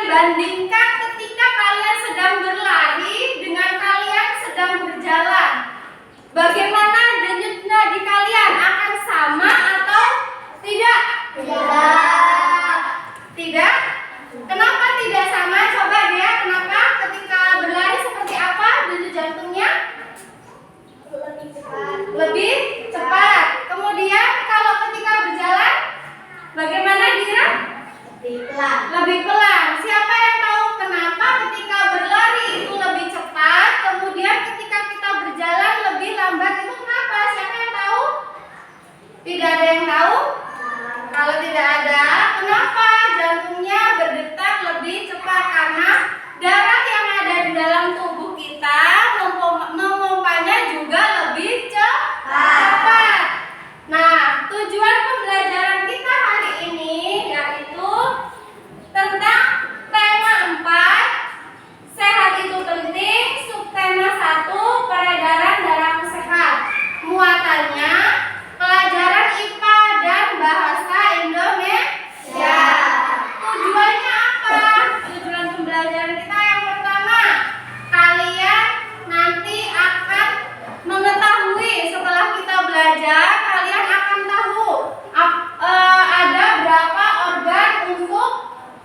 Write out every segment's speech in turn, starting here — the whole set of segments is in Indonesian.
Bandingkan ketika kalian sedang berlari dengan kalian sedang berjalan. Bagaimana denyutnya di kalian? Akan sama atau tidak? Tidak. Tidak? Kenapa tidak sama? Coba dia, kenapa ketika berlari seperti apa denyut jantungnya? Lebih cepat. Lebih cepat. Kemudian kalau ketika berjalan, bagaimana dia? Lebih pelan. Lebih pelan. Siapa yang tahu kenapa ketika berlari itu lebih cepat, kemudian ketika kita berjalan lebih lambat, itu kenapa? Siapa yang tahu? Tidak ada yang tahu? Kalau tidak ada, kenapa jantungnya berdetak lebih cepat? Karena darah yang ada di dalam tubuh kita memompanya juga lebih cepat. Nah, tujuan pembelajaran kita hari ini yaitu tentang tema 4, sehat itu penting, subtema 1, peredaran darah sehat. Muatannya pelajaran IPA dan bahasa Indonesia. Tujuannya apa? Tujuan pembelajaran kita yang pertama, kalian nanti akan mengetahui setelah kita belajar, kalian akan tahu ada berapa organ untuk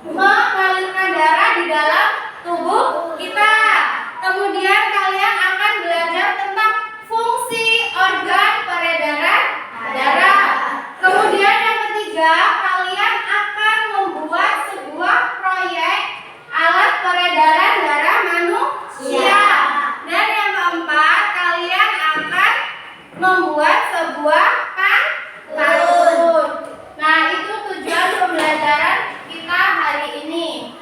mengalirkan darah di dalam tubuh kita. Kemudian kalian akan belajar tentang fungsi organ peredaran darah. Kemudian yang ketiga, kalian akan membuat sebuah proyek alat peredaran darah manusia. Dan yang keempat, kalian akan membuat sebuah pantun. Nah, itu tujuan pembelajaran kita hari ini.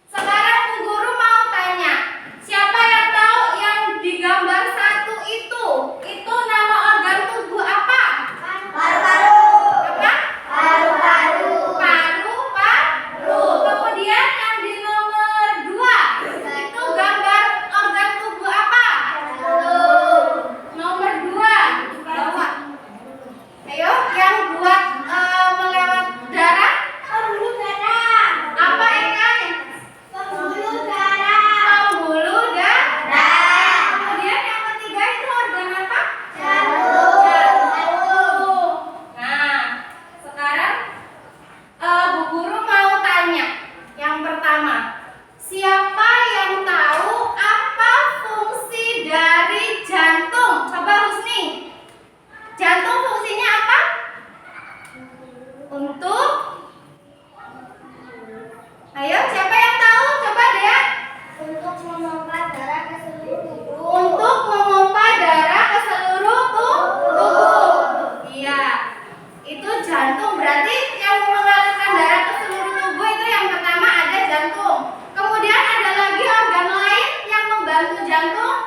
Sekarang Bu Guru mau tanya, siapa yang tahu yang di gambar 1 itu? Itu nama organ tubuh apa? Paru-paru. Apa? Paru-paru. Paru-paru. Kemudian yang di nomor 2, itu gambar organ tubuh apa? Jantung. Nomor 2, bawa. Ayo, yang buat melewat darah. Pembuluh darah. Apa Eka? Pembuluh darah. Pembuluh darah. Kemudian yang ketiga itu organ apa? Jantung. Jantung. Nah, sekarang Bu Guru mau tanya. Yang pertama, siapa yang tahu apa fungsi dari jantung? Coba Husni. Jantung fungsinya apa? Untuk Ayo, siapa yang tahu? Coba Dea. Untuk memompa darah ke seluruh tubuh. Untuk memompa darah ke seluruh tubuh. Iya. Itu jantung. Berarti yang mengalirkan darah ke seluruh tubuh itu yang pertama ada jantung. Kemudian ada lagi organ lain yang membantu jantung?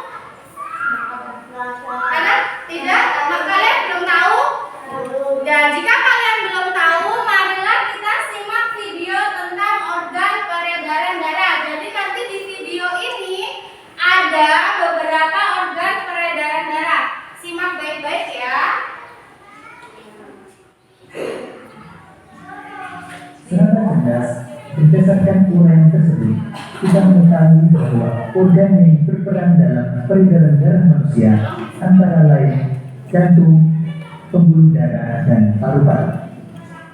Karena tidak, kalian belum tahu. Dan jika kalian belum tahu, marilah kita simak video tentang organ peredaran darah. Jadi nanti di video ini ada beberapa organ peredaran darah. Simak baik-baik ya. Secara cerdas, berdasarkan uraian tersebut, kita mengetahui bahwa organ yang berperan dalam peredaran darah manusia antara lain jantung, pembuluh darah, dan paru-paru.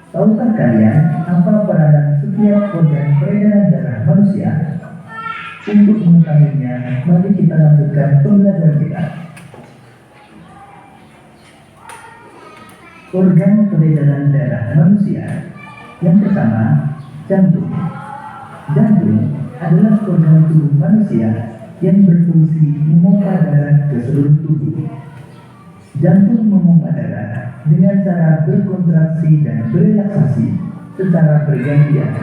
Tahukah kalian apa peranan setiap organ peredaran darah manusia? Untuk mengetahuinya, mari kita lanjutkan pembelajaran kita. Organ peredaran darah manusia. Yang pertama, jantung. Jantung adalah organ tubuh manusia yang berfungsi memompa darah ke seluruh tubuh. Jantung memompa darah dengan cara berkontraksi dan berelaksasi secara bergantian,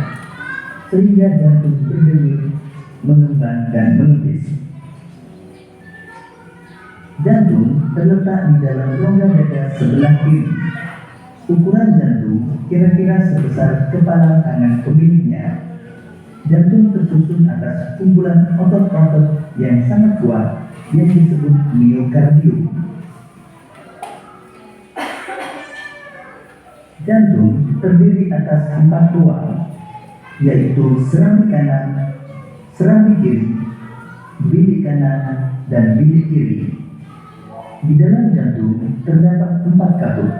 sehingga jantung berdenyut mengembang dan menulis. Jantung terletak di dalam rongga dada sebelah kiri. Ukuran jantung kira-kira sebesar kepala tangan pemiliknya. Jantung tersusun atas kumpulan otot-otot yang sangat kuat yang disebut miokardium. Jantung terdiri atas 4 ruang, yaitu serambi kanan, serambi kiri, bilik kanan, dan bilik kiri. Di dalam jantung terdapat 4 katup.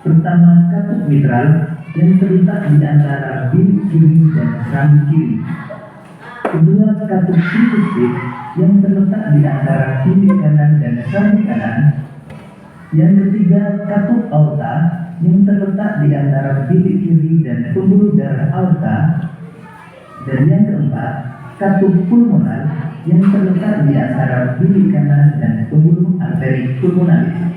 Pertama, katup mitral yang terletak di antara bilik kiri dan serambi kiri. Kedua, katup tricuspid yang terletak di antara bilik kanan dan serambi kanan. Yang ketiga, katup aorta yang terletak di antara bilik kiri dan pembuluh darah aorta. Dan yang keempat, katup pulmonar yang terletak di antara bilik kanan dan pembuluh arteri pulmonalis.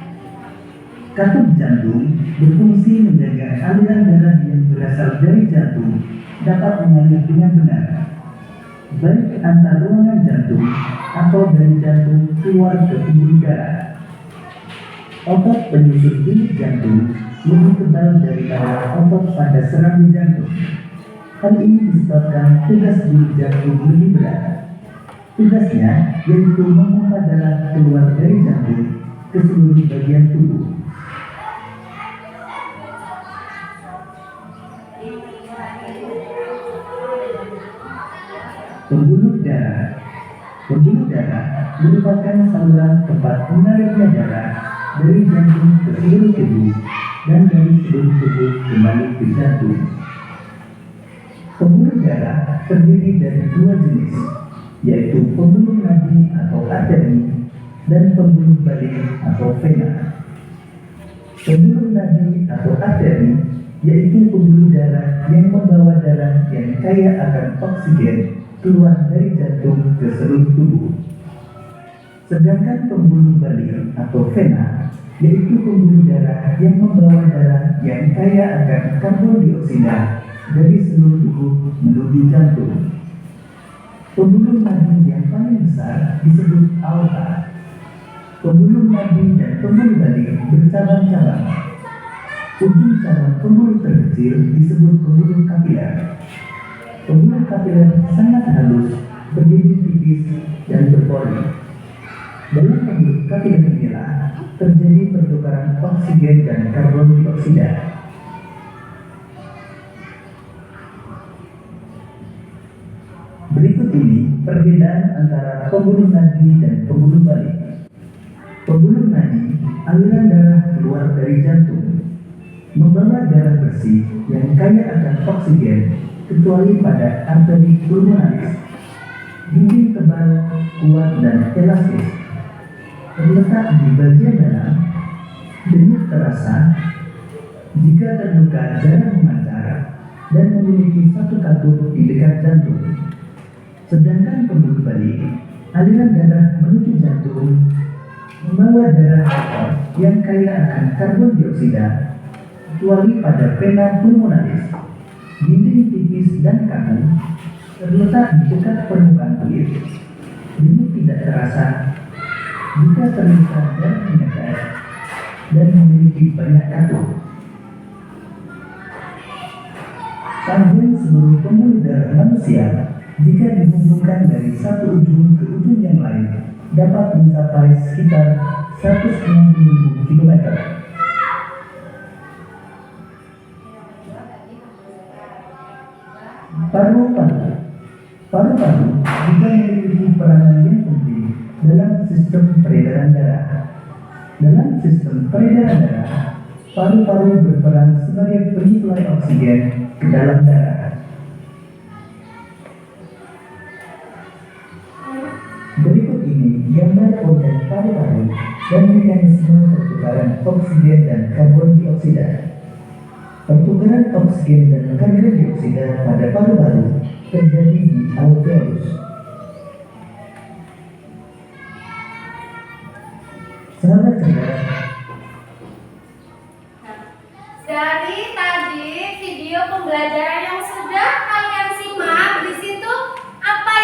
Katup jantung berfungsi menjaga aliran darah yang berasal dari jantung dapat mengalir dengan benar, baik antar ruangan jantung atau dari jantung keluar ke pembuluh darah. Otot penyusun bilik jantung lebih tebal daripada otot pada serambi jantung. Hal ini disebabkan tugas bilik jantung lebih berat. Tugasnya yaitu memompa darah keluar dari jantung ke seluruh bagian tubuh. Pembuluh darah. Pembuluh darah merupakan saluran tempat mengalirnya darah dari jantung ke seluruh tubuh dan dari seluruh tubuh kembali ke jantung. Pembuluh darah terdiri dari 2 jenis, yaitu pembuluh nadi atau arteri dan pembuluh balik atau vena. Pembuluh nadi atau arteri yaitu pembuluh darah yang membawa darah yang kaya akan oksigen keluar dari jantung ke seluruh tubuh. Sedangkan pembuluh balik atau vena yaitu pembuluh darah yang membawa darah yang kaya akan karbon dioksida dari seluruh tubuh menuju jantung. Pembuluh nadi yang paling besar disebut aorta. Pembuluh nadi dan pembuluh balik bercabang-cabang. Ujung cabang pembuluh terkecil disebut pembuluh kapiler. Pembuluh kapiler sangat halus, berdinding tipis, dan berpori. Dalam pembuluh kapiler inilah terjadi pertukaran oksigen dan karbon dioksida. Berikut ini perbedaan antara pembuluh nadi dan pembuluh balik. Pembuluh nadi, aliran darah keluar dari jantung, membawa darah bersih yang kaya akan oksigen kecuali pada arteri pulmonalis. Dinding tebal, kuat, dan elastis. Terletak di bagian dalam, denyut terasa. Jika terluka, darah memancar dan memiliki 1 katup di dekat jantung. Sedangkan pembuluh balik, aliran darah menuju jantung, membawa darah kotor yang kaya akan karbon dioksida, kecuali pada vena pulmonalis. Dinding tipis dan kaku, terletak di dekat permukaan kulit. Denyut tidak terasa. Jika terluka darah menetes dan memiliki banyak katup. Panjang seluruh pembuluh darah manusia jika dihubungkan dari satu ujung ke ujung yang lain dapat mencapai sekitar 160.000 km. Paru-paru. Paru-paru juga memiliki peranan yang penting dalam sistem peredaran darah. Dalam sistem peredaran darah, paru-paru berperan sebagai penyuplai oksigen ke dalam darah. Berikut ini gambar organ paru-paru dan mekanisme pertukaran oksigen dan karbon dioksida. Pertukaran oksigen dan karbon dioksida pada paru-paru terjadi di alveolus. Sahabat cerdas, Dari tadi video pembelajaran yang sudah kalian simak, di situ apa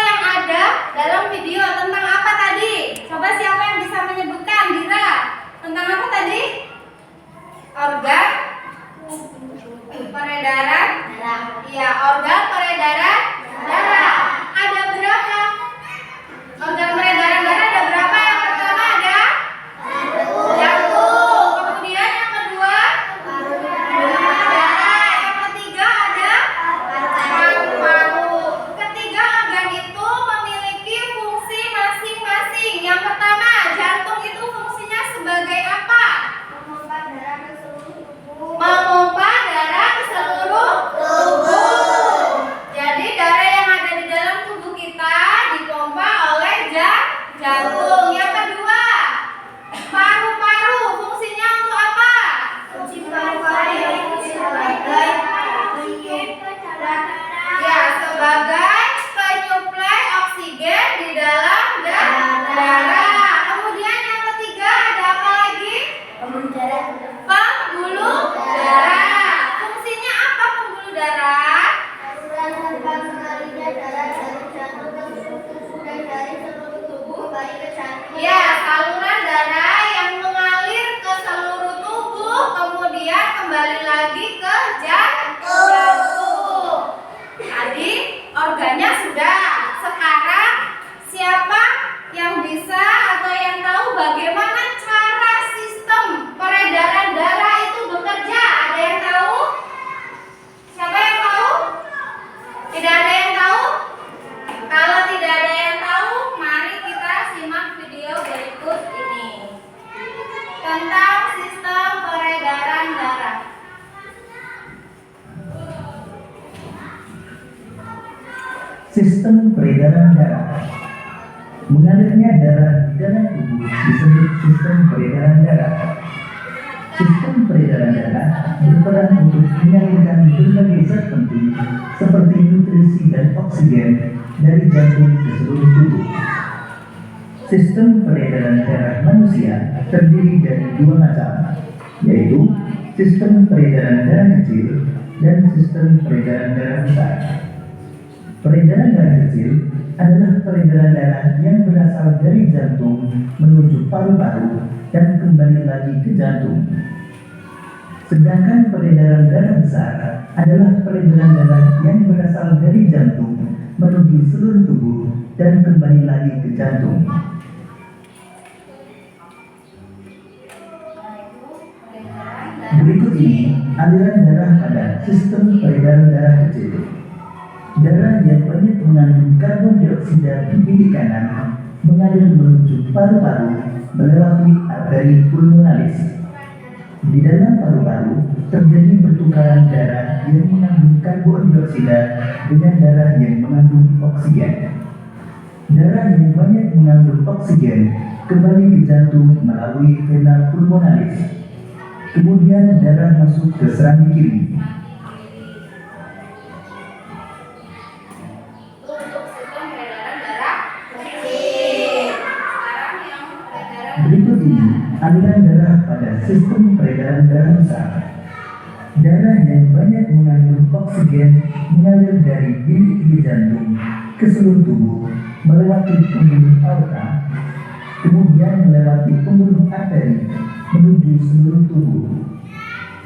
Jantung. Yang kedua, paru-paru. Fungsinya untuk apa? Fungsi paru-paru yaitu sebagai Ya, sebagai penyuplai oksigen di dalam darah. Kemudian yang ketiga ada apa lagi? Pembuluh darah. Fungsinya apa pembuluh darah? Ya, saluran darah yang mengalir ke seluruh tubuh kemudian kembali lagi ke jantung. Tadi organnya sudah. Sekarang siapa yang bisa atau yang tahu bagaimana cara sistem peredaran darah itu bekerja? Ada yang tahu? Siapa yang tahu? Tidak ada yang tahu? Kalau tidak ada yang tahu, mari kita simak video berikut ini tentang sistem peredaran darah. Sistem peredaran darah. Mengalirnya darah di dalam tubuh disebut sistem peredaran darah. Sistem peredaran darah berperan untuk menyalurkan berbagai zat penting seperti nutrisi dan oksigen dari jantung ke seluruh tubuh. Sistem peredaran darah manusia terdiri dari dua macam, yaitu sistem peredaran darah kecil dan sistem peredaran darah besar. Peredaran darah kecil adalah peredaran darah yang berasal dari jantung menuju paru-paru dan kembali lagi ke jantung. Sedangkan peredaran darah besar adalah peredaran darah yang berasal dari jantung menuju seluruh tubuh dan kembali lagi ke jantung. Berikut ini aliran darah pada sistem peredaran darah kecil. Darah yang banyak mengandung karbon dioksida di bilik kanan mengalir menuju paru-paru melewati arteri pulmonalis. Di dalam paru-paru terjadi pertukaran darah yang mengandung karbon dioksida dengan darah yang mengandung oksigen. Darah yang banyak mengandung oksigen kembali ke jantung melalui vena pulmonalis. Kemudian darah masuk ke serambi kiri. Berikut ini aliran darah pada sistem peredaran darah besar. Darah yang banyak mengandung oksigen mengalir dari bilik kiri jantung ke seluruh tubuh melewati pembuluh aorta, kemudian melewati pembuluh arteri menuju seluruh tubuh.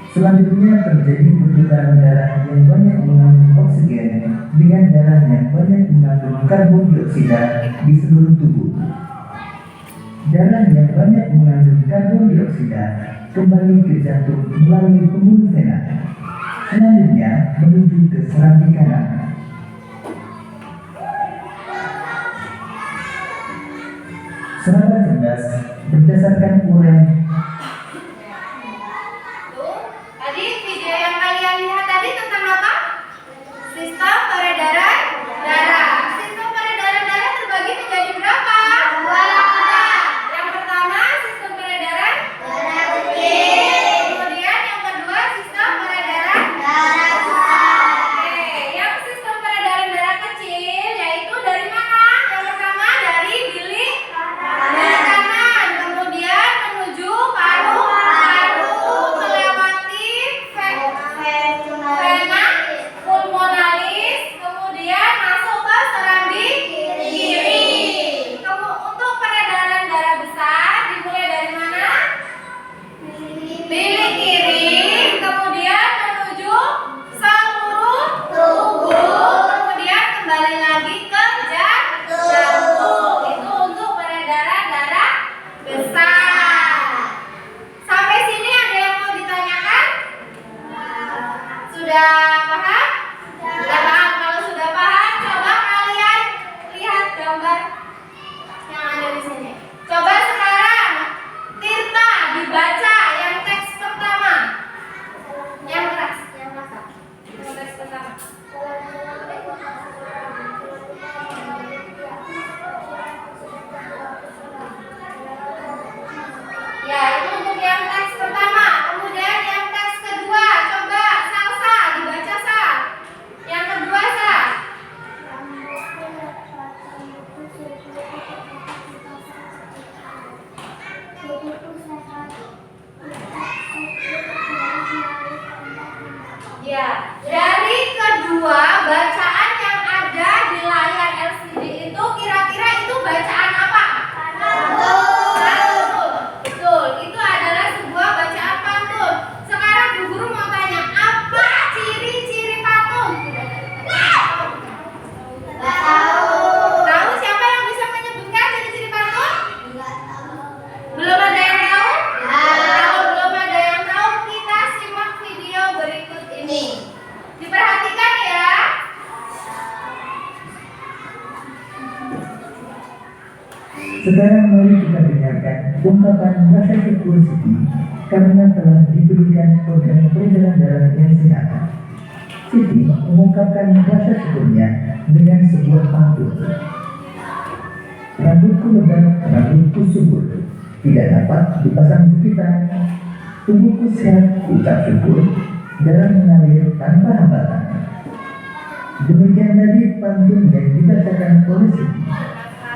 Selanjutnya terjadi pertukaran darah yang banyak mengandung oksigen dengan darah yang banyak mengandung karbon dioksida di seluruh tubuh. Darah yang banyak mengandung karbon dioksida kembali ke jantung melalui pembuluh vena. Selanjutnya menuju ke serambi kanan. Sahabat cerdas, berdasarkan uraian Tadi video yang kalian lihat tadi tentang apa? Sistem peredaran darah. Sistem peredaran darah terbagi menjadi berapa? Dua. Yang pertama sistem peredaran darah kecil, kemudian yang kedua sistem peredaran darah besar, Oke, yang sistem peredaran darah kecil yaitu dari mana? Yang pertama dari bilik kanan, kemudian menuju paru. hidupku sehat. Ya, dari kedua bacaan yang ada di layar LCD itu kira-kira itu bacaan apa? Pantun. Betul, itu adalah sebuah bacaan pantun. Sekarang Bu Guru mau tanya, apa ciri-ciri pantun? Tahu siapa yang bisa menyebutkan ciri-ciri pantun? Belum ada yang tahu? Kalau belum ada yang tahu, kita simak video berikut ini. Diperhatikan ya. Sekarang mari kita dengarkan ungkapan rasa syukur Siti karena telah diberikan organ peredaran darah yang sehat. Siti mengungkapkan rasa syukurnya dengan sebuah pantun. Rambutku lebat, rambutku subur, tidak dapat dipasang jepitan. Tubuhku sehat, ucap syukur, darah mengalir tanpa hambatan. Demikian tadi pantun yang dibacakan oleh Siti.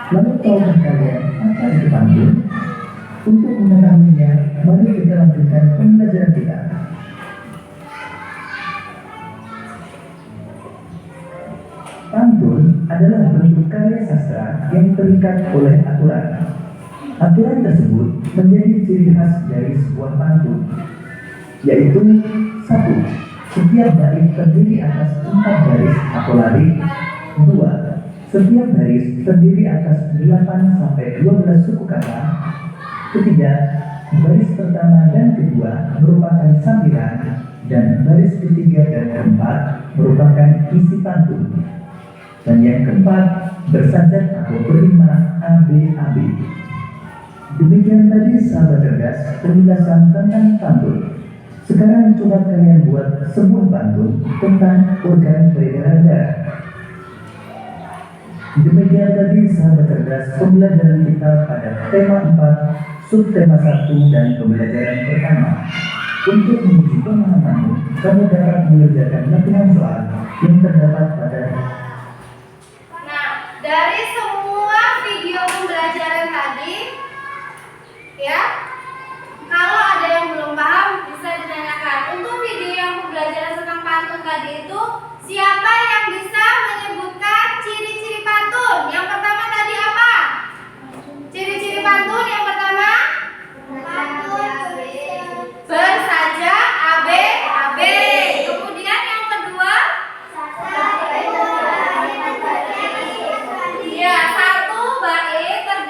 Lalu tahukah kalian apa itu pantun? Untuk mengetahuinya, mari kita lanjutkan pembelajaran kita. Pantun adalah bentuk karya sastra yang terikat oleh aturan. Aturan tersebut menjadi ciri khas dari sebuah pantun, yaitu 1. Setiap baris terdiri atas 4 baris atau lari. 2. Setiap baris terdiri atas 8-12 suku kata. 3. Baris pertama dan kedua merupakan sambilan, dan baris ketiga dan keempat merupakan isi pantun. Dan yang keempat bersajat atau berlima ABAB. Demikian tadi sahabat cerdas penjelasan tentang pantun. Sekarang coba kalian buat sebuah pantun tentang organ peredaran darah. Demikian tadi sahabat cerdas pembelajaran kita pada tema 4, subtema 1 dan pembelajaran pertama. Untuk menguji pemahamanmu, kamu dapat mengerjakan latihan soal yang terdapat pada. Nah, dari semua video pembelajaran tadi, ya, kalau ada yang belum paham bisa ditanyakan. Untuk video yang pembelajaran tentang pantun tadi itu, siapa yang bisa menyebutkan ciri-ciri pantun? Yang pertama tadi apa? Ciri-ciri pantun yang pertama? Bersaja ABAB. Kemudian yang kedua? Ya, 1 bait terdiri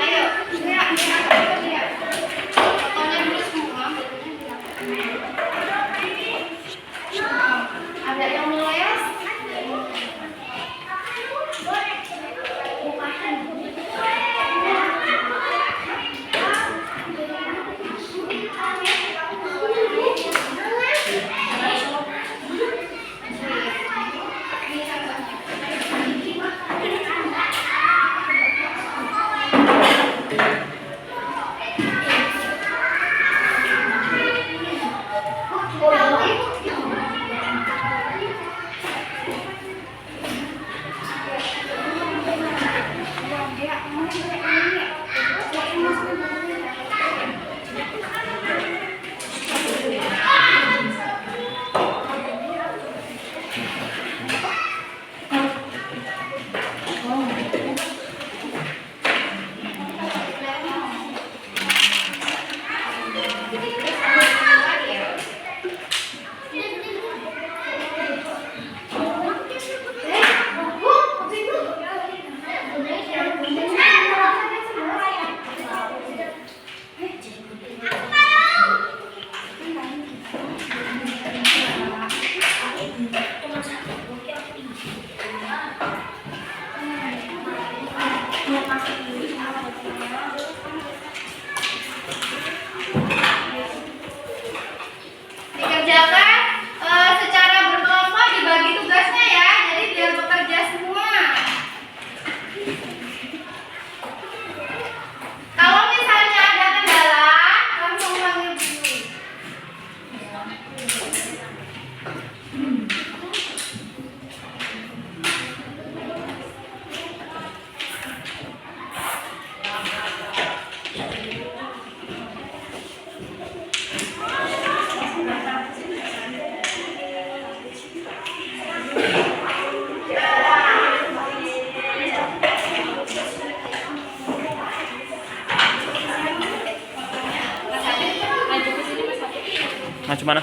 Ayo, lihat. Fotonya dulu semua. Ada yang meles. Dikerjakan secara berkelompok, dibagi tugasnya ya, jadi biar bekerja semua. Kalau misalnya ada kendala, langsung panggil guru. Macam mana?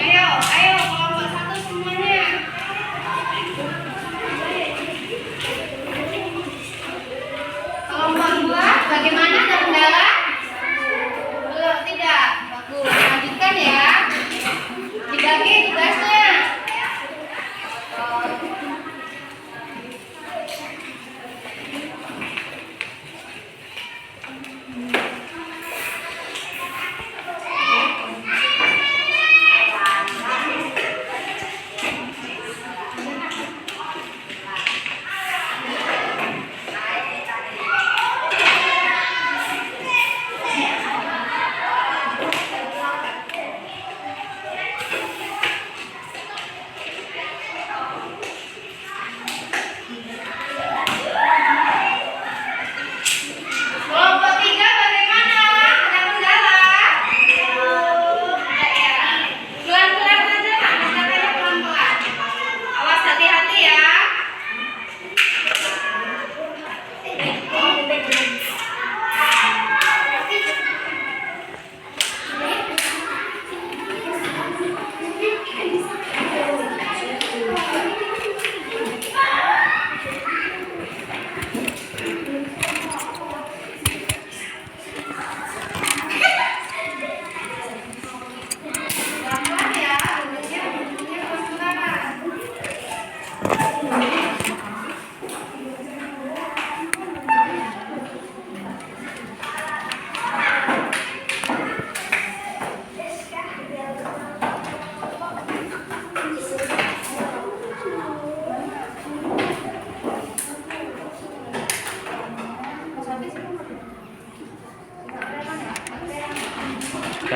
Ayo, kelompok satu semuanya. Kelompok dua, bagaimana ada kendala? Belum, tidak. Bagus, lanjutkan ya. Dibagi tugasnya.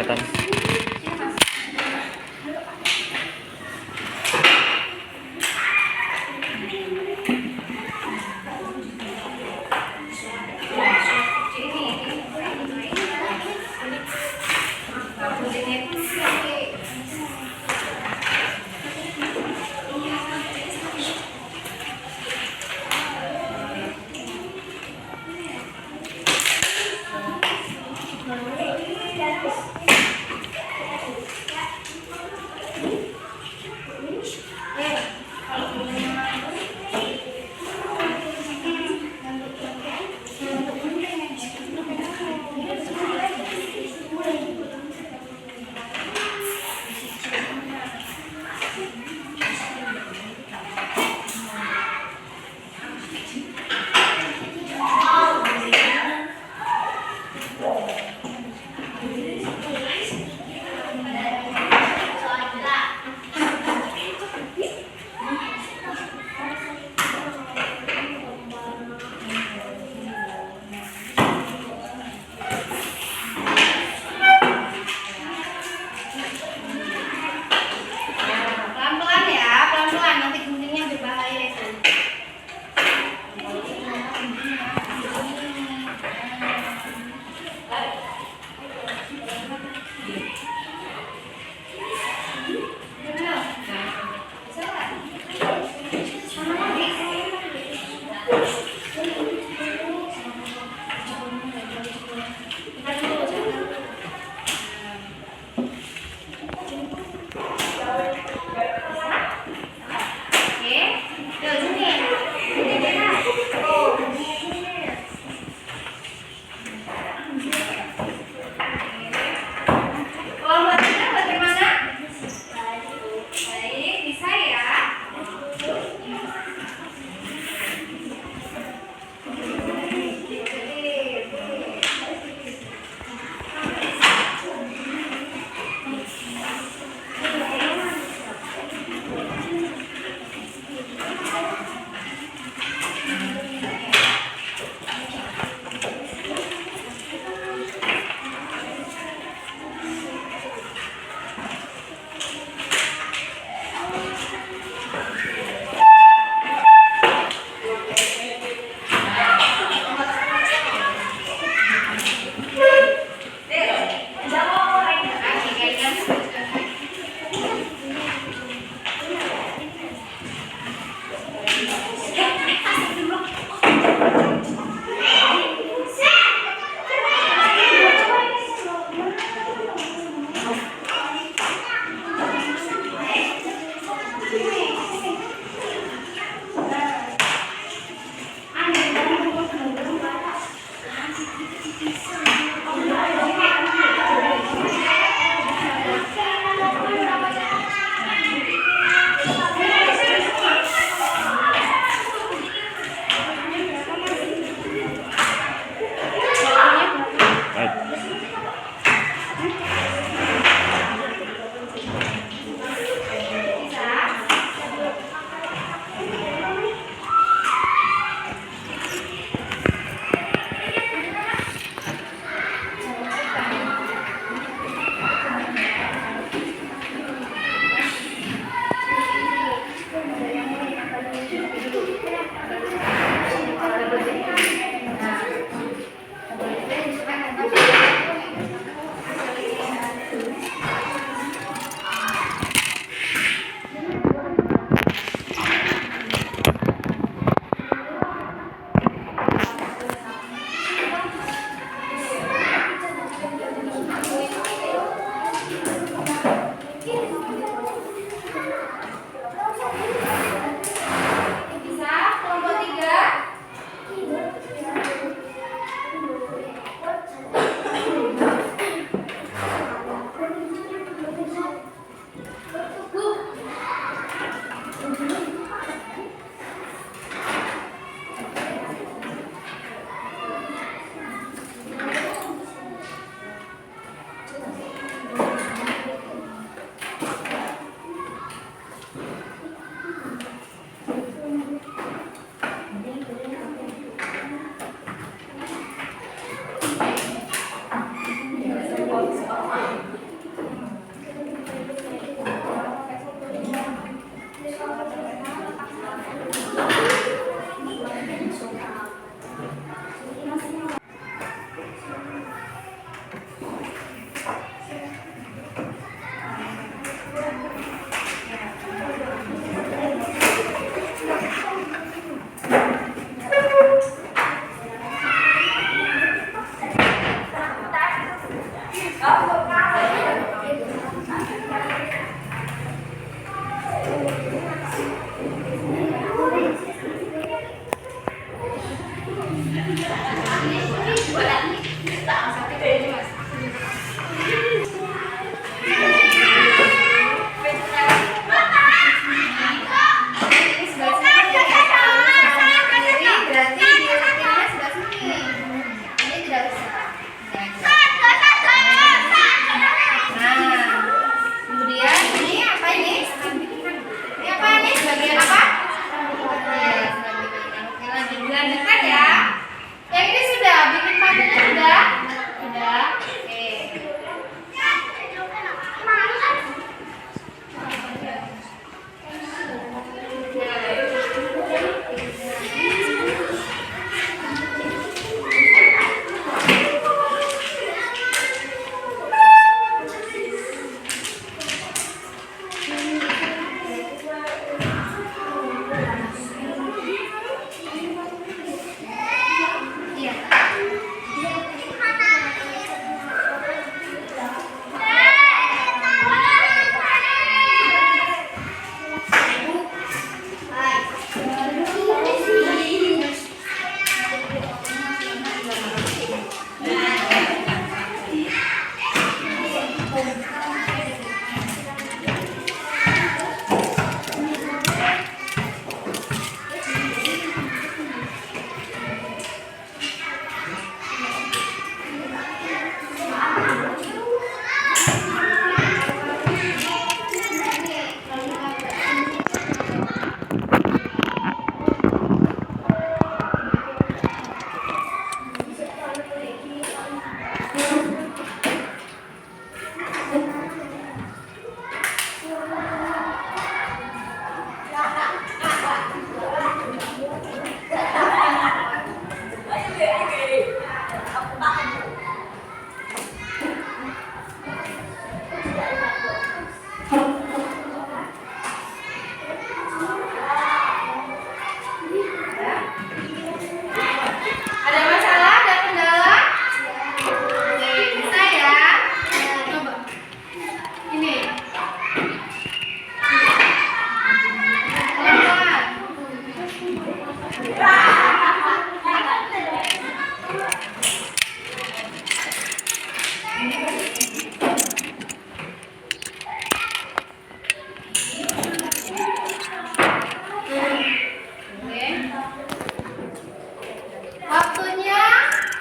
kelihatan. Pelan-pelan ya, pelan-pelan nanti guntingnya berbahaya itu. Oke, yuk sini.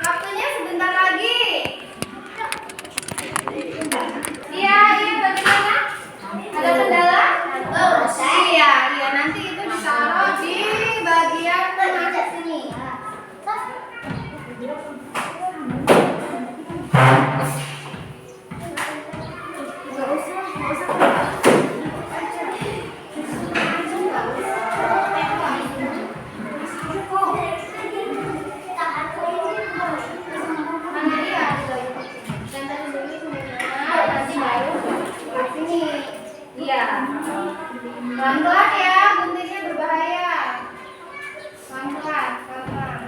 Waktunya sebentar lagi. Iya, bagaimana? Ada kendala? Oh, iya, nanti itu ditaruh di bagian tengah sini. Iya. Pelan-pelan ya, guntingnya berbahaya. Pelan-pelan, pelan-pelan.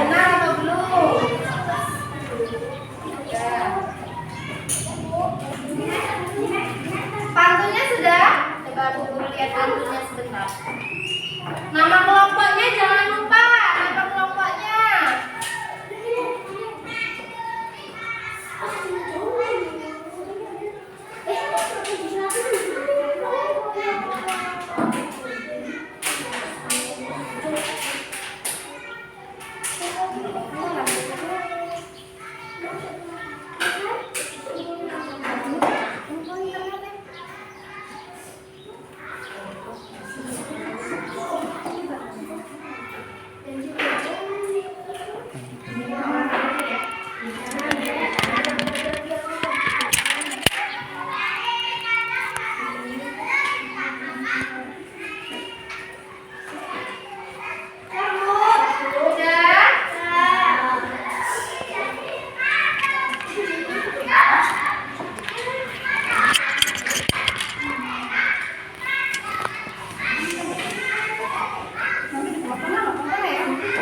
benar atau belum? Pantunnya sudah? Coba Bu Guru lihat pantunnya sebentar. Nama kelompoknya jangan lupa. Nama kelompoknya.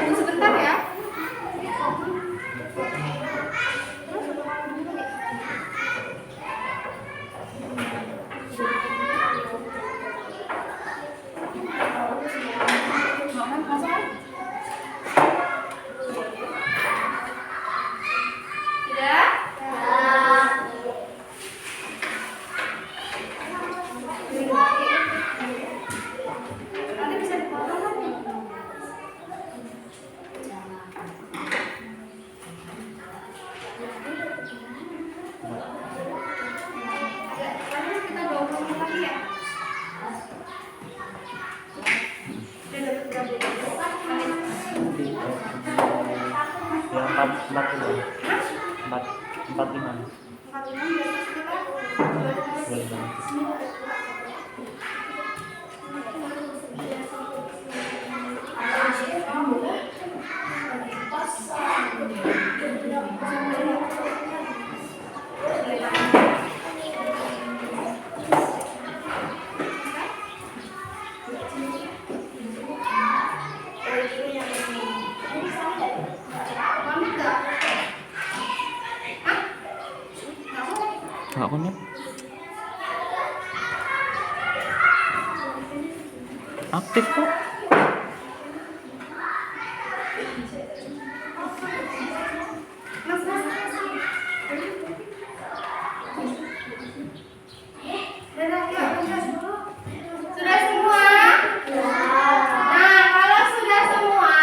Sebentar ya. Empat lima. Boleh banget. Nggak konek. Aktif kok. Sudah semua? Nah, kalau sudah semua,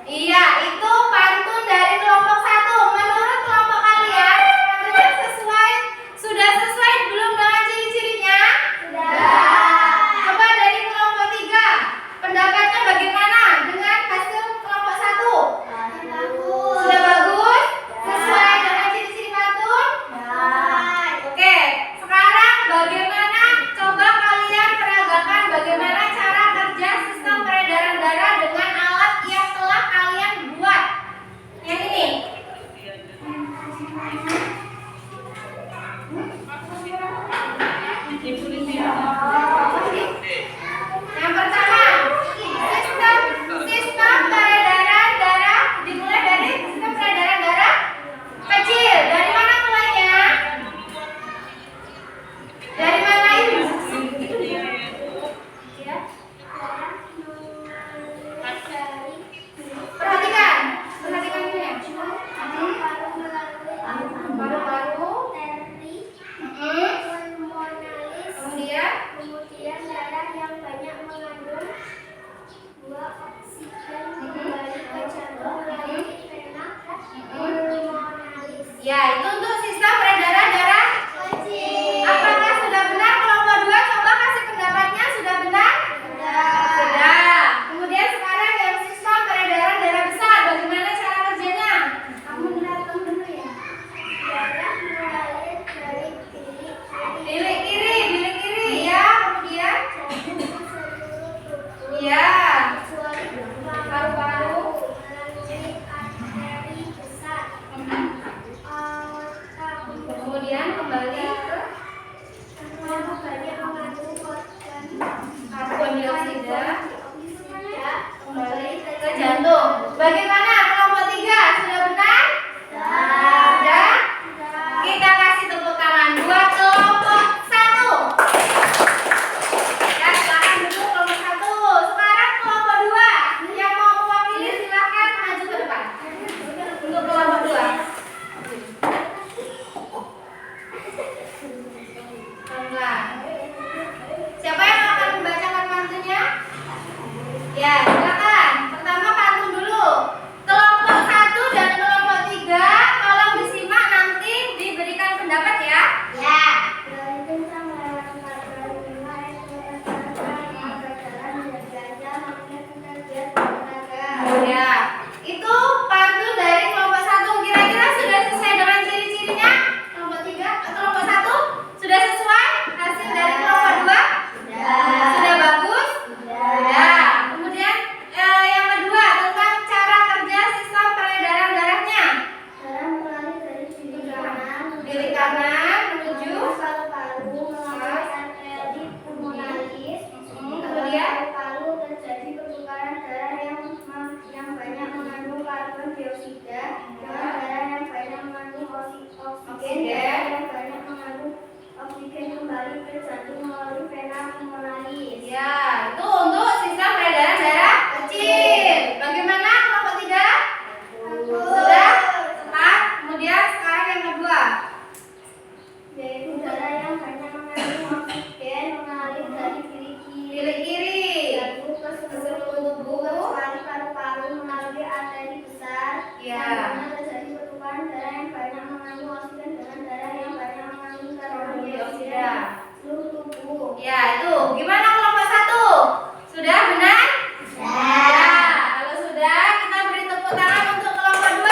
Iya, itu pantun dari kelompok 1. Menurut kelompok kalian, pantunnya sudah sesuai belum dengan ciri-cirinya? Coba dari kelompok 3, pendapatnya bagaimana dengan hasil kelompok 1? Sudah bagus? Sesuai dengan ciri-ciri pantun? Oke, sekarang bagaimana? Coba kalian peragakan bagaimana cara kerja sistem peredaran darah dengan alat yang telah kalian buat. Yang ini. Yang pertama, sistem peredaran darah dimulai dari sistem peredaran darah kecil. Dari mana mulainya? Dari mana ini? Perhatikan ini ya. Paru-paru. Kemudian Kemudian darah yang banyak mengandung dua oksigen kembali ke jantung melalui vena pulmonalis. ya, itu untuk sistem peredaran darah Kecil. apakah sudah benar? Kelompok 2 coba kasih pendapatnya, sudah benar? Sudah. Kemudian sekarang yang sistem peredaran darah besar, bagaimana cara kerjanya? Kamu datang dulu ya. Darah mengalir dari Bilik kiri ya. Kemudian jantung ke seluruh tubuh. ya, Kecuali paru-paru. melalui arteri besar. Aorta Kemudian kembali ke yang banyak mengandung organ karbon dioksida, oksida kembali ke jantung. Bagaimana kelompok 3? Sudah benar? Sudah. Kita kasih tepuk tangan buat kelompok 1. Ya, silakan duduk kelompok 1. Sekarang kelompok 2. Yang mau mewakili silakan maju ke depan. Untuk kelompok 2. Pelan-pelan. Siapa yang akan membacakan pantunnya? Ya, silakan. Pertama pantun dulu. Kelompok 1 dan kelompok 3 tolong disimak, nanti diberikan pendapat ya. Ya. Ya. Itu pantun dari kelompok 1. Kira-kira sudah sesuai dengan ciri-cirinya? Kelompok 3, kelompok 1 sudah sesuai hasil dari kelompok 2? Sudah bagus? Sudah. Kemudian yang kedua tentang cara kerja sistem peredaran darahnya. Bilik kanan menuju kemudian paru terjadi pertukaran darah yang banyak mengandung karbon dioksida dengan darah yang banyak mengandung oksigen yang banyak mengandung oksigen kembali ke jantung melalui vena pulmonalis. ya, itu untuk sistem peredaran darah kecil. Bagaimana kelompok 3? Sudah tepat. Kemudian sekarang yang kedua. Yaitu darah yang banyak mengandung oksigen mengalir dari Bilik kiri. jatuh ke seluruh tubuh kecuali paru-paru melalui arteri besar. Ya. Yang mana terjadi pertukaran darah yang banyak mengandung oksigen dengan darah yang banyak mengandung karbon dioksida seluruh tubuh. Ya, itu. Gimana kelompok 1? Sudah benar? Ya. Kalau sudah, kita beri tepuk tangan untuk kelompok 2.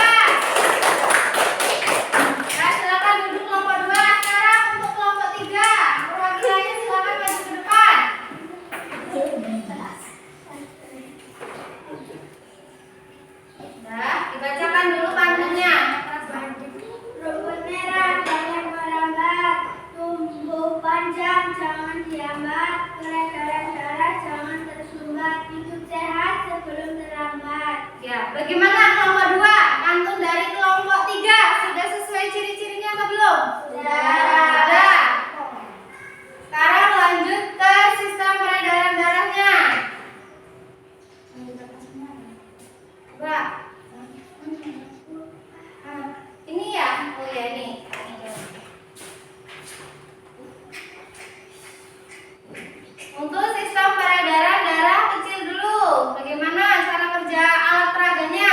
Ya, silakan duduk kelompok 2. Sekarang untuk kelompok 3. Perwakilannya silakan maju ke depan. Nah, dibacakan dulu pantunnya. Rumput merah banyak merambat, tumbuh panjang jangan diambat, peredaran darah jangan tersumbat, hidup sehat sebelum terlambat. Ya, bagaimana kelompok 2? Pantun dari kelompok 3 sudah sesuai ciri-cirinya atau belum? Sudah. Sekarang lanjut ke sistem peredaran darahnya. Coba. Ini ya? Oh ya, ini. Untuk sistem peredaran darah kecil dulu. Bagaimana cara kerja alat peraganya?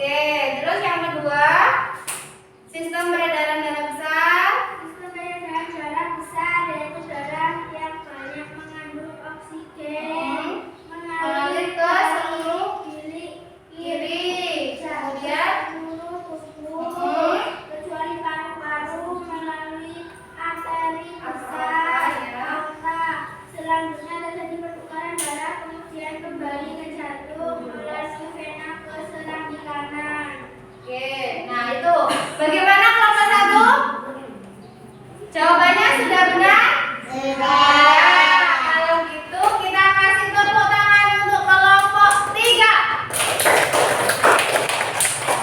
Oke, terus yang kedua, sistem peredaran darah besar. Sistem peredaran darah besar yaitu darah yang banyak mengandung oksigen Mengalir ke seluruh kiri, kemudian seluruh tubuh kecuali paru-paru melalui arteri besar aorta. Selanjutnya terjadi pertukaran darah kemudian kembali ke jantung melalui vena ke selang di kanan. Oke, nah itu bagaimana kelompok satu? Jawabannya sudah benar? Ya, kalau gitu kita kasih tepuk tangan untuk kelompok 3.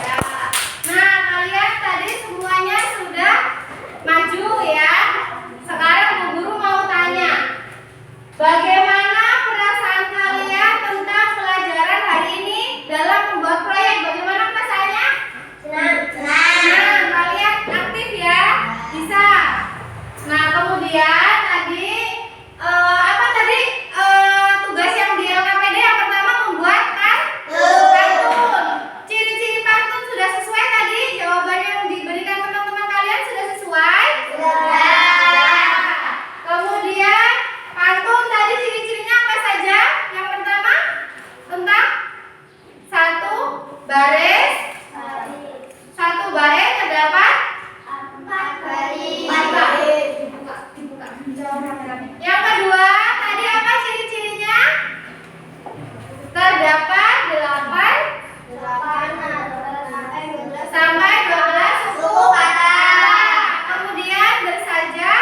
Ya. Nah, kalian tadi semuanya sudah maju ya. Sekarang Bu Guru mau tanya, bagaimana perasaan kalian tentang pelajaran hari ini dalam membuat proyek? Bagaimana perasaannya? Senang, kalian aktif ya, bisa. Nah, kemudian tadi apa tadi tugas yang di LKPD yang pertama membuat pantun. Ciri-ciri pantun sudah sesuai tadi? Jawaban yang diberikan teman-teman kalian sudah sesuai? Sudah. Kemudian pantun tadi ciri-cirinya apa saja? Yang pertama tentang satu baris terdapat yang kedua tadi apa ciri-cirinya? Terdapat 8 sampai 12 suku kata. Kemudian bersaja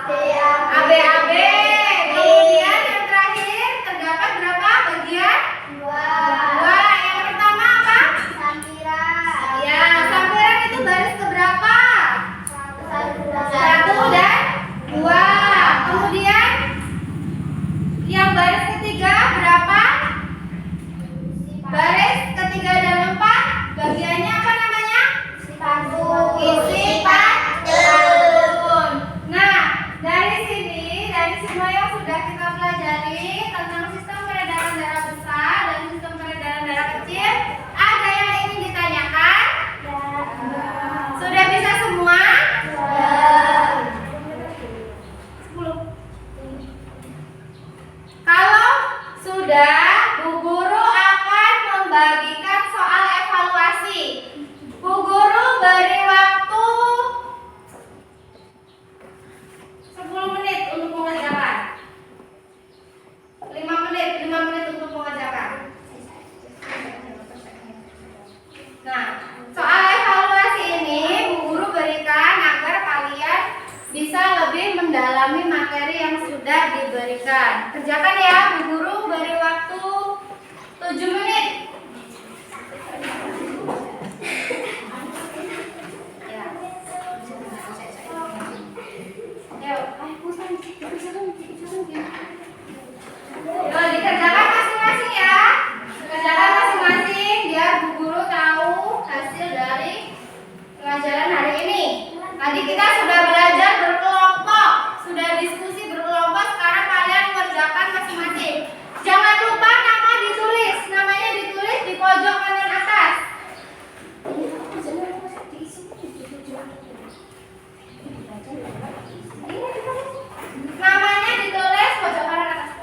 ABAB. Kemudian yang terakhir terdapat berapa bagian? 2. Yang pertama apa? Ya, sampiran itu baris keberapa? 1 dan 2. Kemudian yang baris ketiga berapa? Baris ketiga dan 4 bagiannya apa namanya? Isi pantun. Nah, dari sini, dari semua yang sudah kita pelajari tentang sistem peredaran darah besar dan sistem peredaran darah kecil, ada yang ingin ditanyakan? Sudah bisa semua? 10. Kalau sudah, Bu Guru akan membagikan soal evaluasi. Bu Guru beri waktu 10 menit untuk mengerjakan. 5 menit untuk mengerjakan. Nah, soal evaluasi ini Bu Guru berikan agar kalian bisa lebih mendalami materi yang sudah diberikan. Kerjakan ya, Bu Guru beri waktu 7 menit. Ya. Yuk, dikerjakan masing-masing ya. Kerjakan masing-masing biar Bu Guru tahu hasil dari pelajaran hari ini. Tadi kita sudah belajar berkelompok, sudah diskusi berkelompok. Sekarang kalian mengerjakan masing-masing. Jangan lupa nama ditulis, namanya ditulis di pojok kanan atas. Namanya ditulis pojok kanan atas.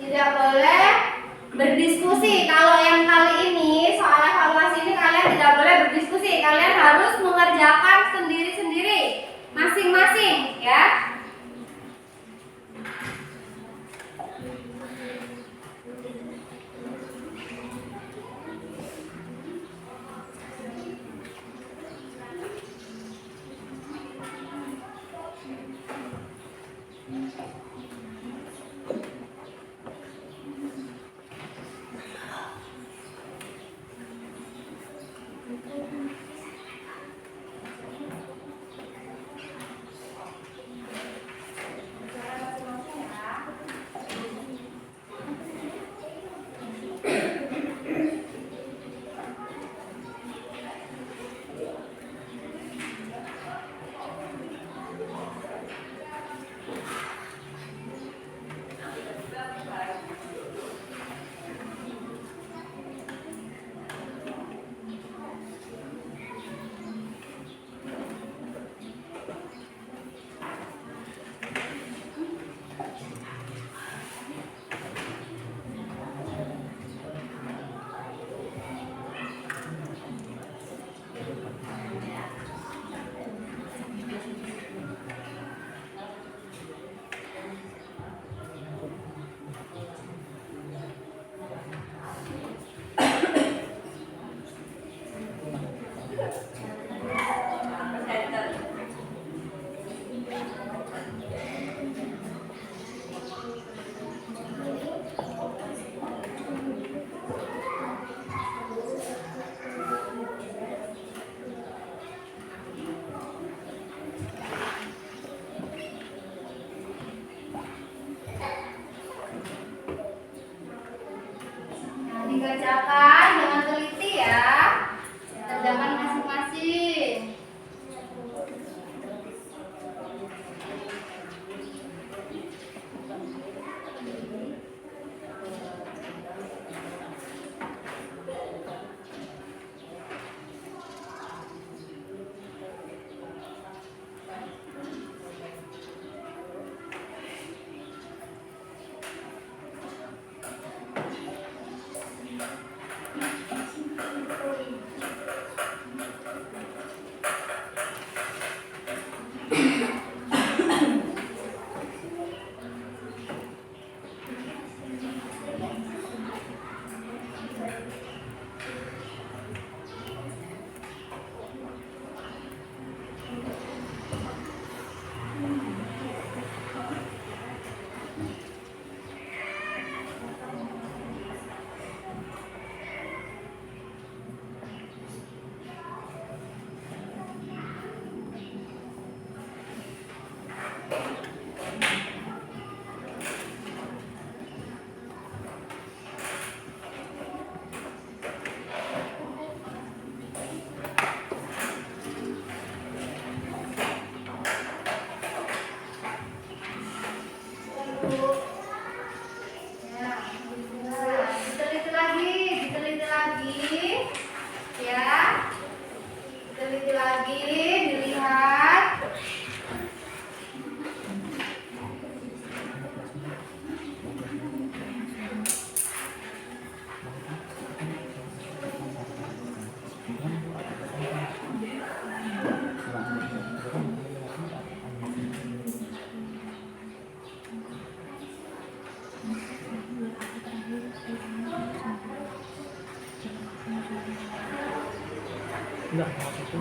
Tidak boleh berdiskusi. Kalau yang harus mengerjakan sendiri-sendiri, masing-masing ya. Dikerjakan dengan teliti ya, kerjakan masing-masing. Teliti lagi, dilihat. Enggak, itu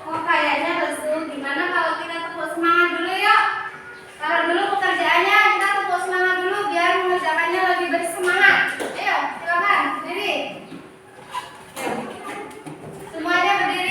Oh kayaknya lesu. Gimana kalau kita tepuk semangat dulu yuk? Kalau dulu pekerjaannya kita tepuk semangat dulu biar mengerjakannya lebih bersemangat. Ayo silakan berdiri. Semuanya berdiri.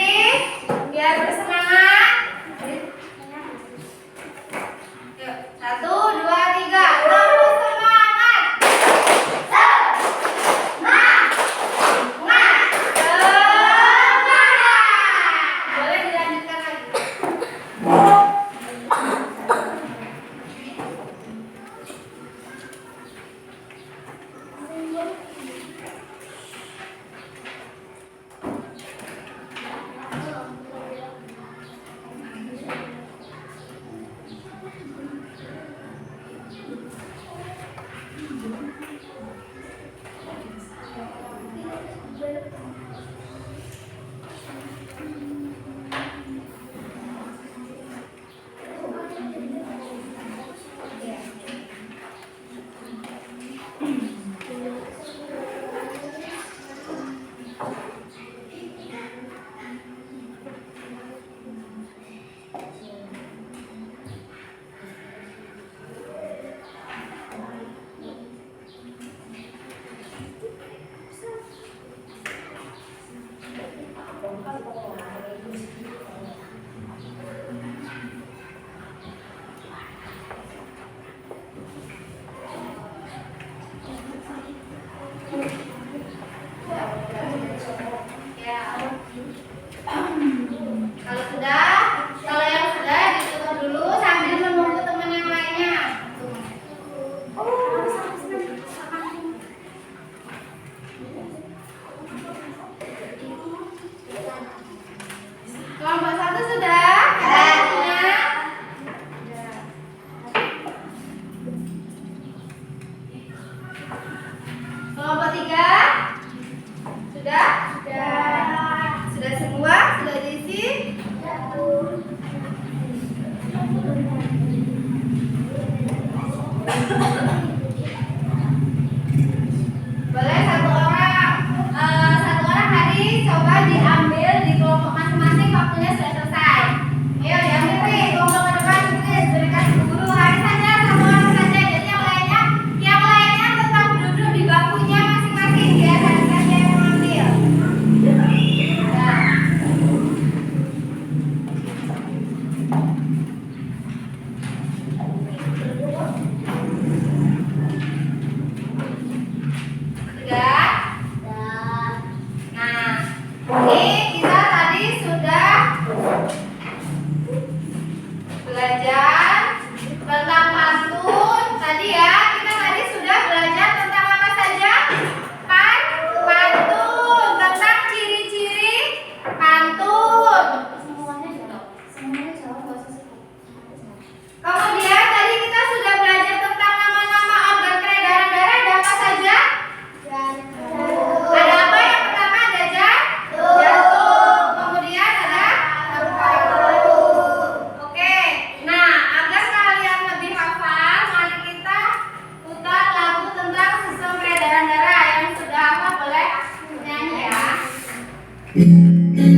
Boleh nyanyi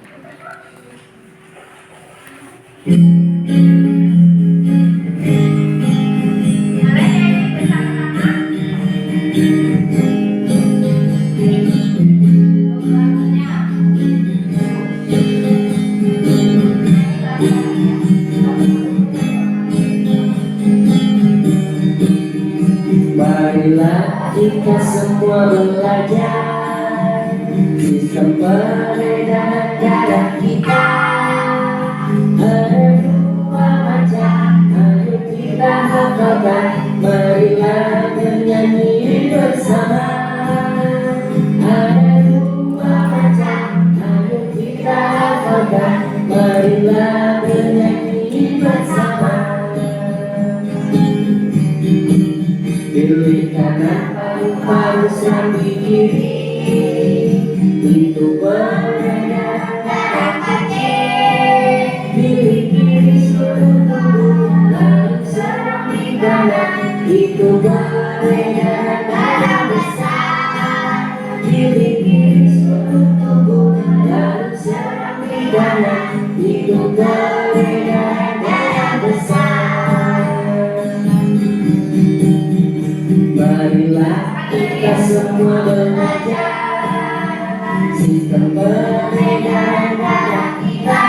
bersama-sama? Marilah kita semua belajar sistem peredaran darah kita. Ada dua macam, ayo kita hafalkan. Marilah bernyanyi bersama. Ada dua macam, ayo kita hafalkan. Marilah bernyanyi bersama. Pilih kanan paru-paru sambil kiri, itu peredaran darah kecil. Pilih kiri seluruh tubuh, lalu serang di kanan, itu peredaran darah besar. Pilih kiri seluruh tubuh, lalu serang di kanan, itu peredaran darah besar. Marilah kita semua belajar sistem peredaran darah kita.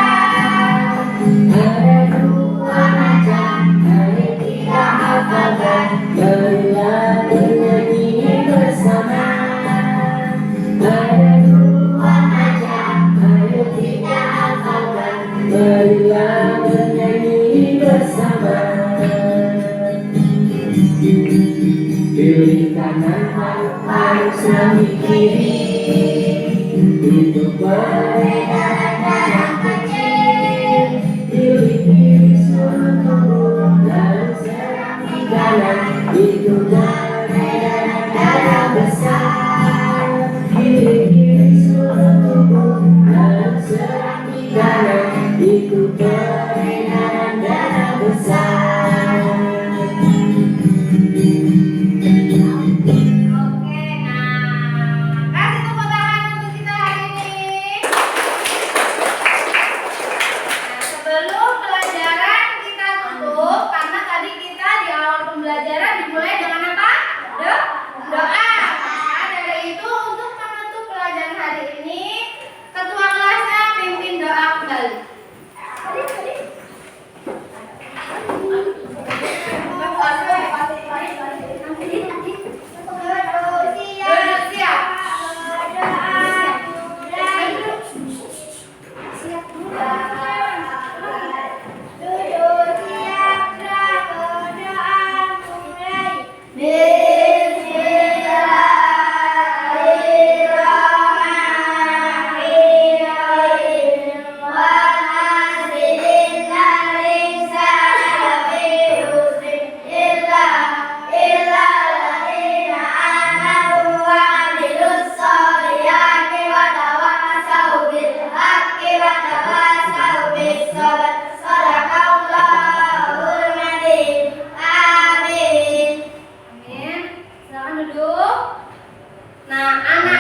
Ada dua macam, ayo kita hafalkan. Marilah bernyanyi bersama. Ada dua macam, ayo kita hafalkan. Marilah bernyanyi bersama. Pilih kanan paru-paru sambil kiri, itu peredaran darah kecil. Pilih kiri seluruh tubuh, lalu serang di kanan, itu peredaran darah besar. Pilih kiri seluruh tubuh, lalu serang di kanan, itu peredaran darah besar. Oke, nah, kasih tepuk tangan untuk kita hari ini. Nah, sebelum pelajaran kita tutup, karena tadi kita di awal pembelajaran dimulai dengan apa? Doa. Nah, dari itu untuk menutup pelajaran hari ini, ketua kelasnya pimpin doa kembali. Amin. Silakan duduk. Nah, anak